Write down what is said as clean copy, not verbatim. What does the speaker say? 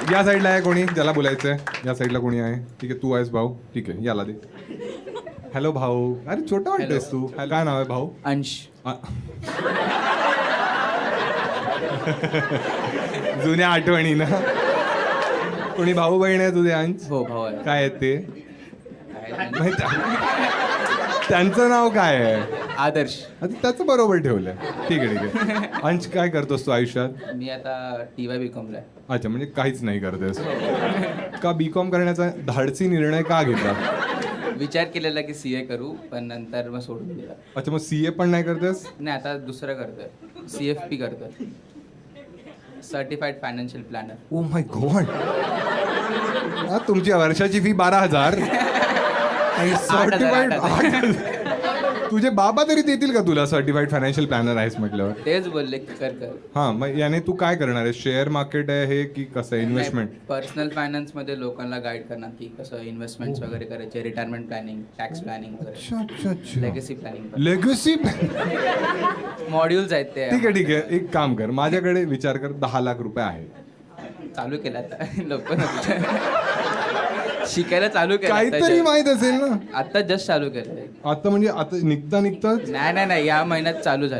या साईडला आहे कोणी ज्याला बोलायचंय? या साईडला कोणी आहे? ठीक आहे, तू आहेस भाऊ. ठीक आहे, याला दे. हॅलो भाऊ. अरे छोटा वाटतेस तू. काय नाव आहे भाऊ? अंश. जुन्या आठवणी ना. कोणी भाऊ बहीण आहे तुझे अंश? हो भाऊ आहे. काय आहेत ते? काय? त्यांचं नाव काय आहे? आदर्श. आता त्याचं बरोबर ठेवलंय. ठीक आहे ठीक आहे. अंश काय करतोस तू आयुष्यात? मी आता TY BCom ला आहे. अच्छा, म्हणजे काहीच नाही करतेस का? BCom करण्याचा धाडसी निर्णय का घेतला? विचार केलेला की CA करू, पण नंतर मग सोडून दिला. अच्छा, मग CA पण नाही करतेस? नाही, आता दुसरं करतोय. CFP करतोय. Certified financial planner. Oh my god. तुमची वर्षाची फी 12,000 आणि सर्टिफाईड 8,000. तुझे बाबा तरी देतील का तुला? सर्टिफाईड फायनान्शियल प्लॅनर आहेस म्हटल्यावर. तेच बोलले की कर. हां, मग याने तू काय करणार आहे? शेअर मार्केट आहे हे की कसं आहे? इन्व्हेस्टमेंट? पर्सनल फायनान्स मध्ये लोकांना गाईड करणार की कसं इन्व्हेस्टमेंट्स वगैरे करायचे, रिटायरमेंट प्लॅनिंग, टॅक्स प्लॅनिंग वगैरे, अच्छा अच्छा अच्छा. Legacy planning, legacy. मॉड्यूल्स आहेत ते. ठीक आहे ठीक आहे, एक काम कर, माझ्याकडे विचार कर, 10 लाख रुपये आहेत. चालू केलं आता लोक शिकायला चालू केलं. काहीतरी माहित असेल ना. आता जस्ट चालू केलंय. आता म्हणजे आता निघता नाही या महिन्यात चालू झालं.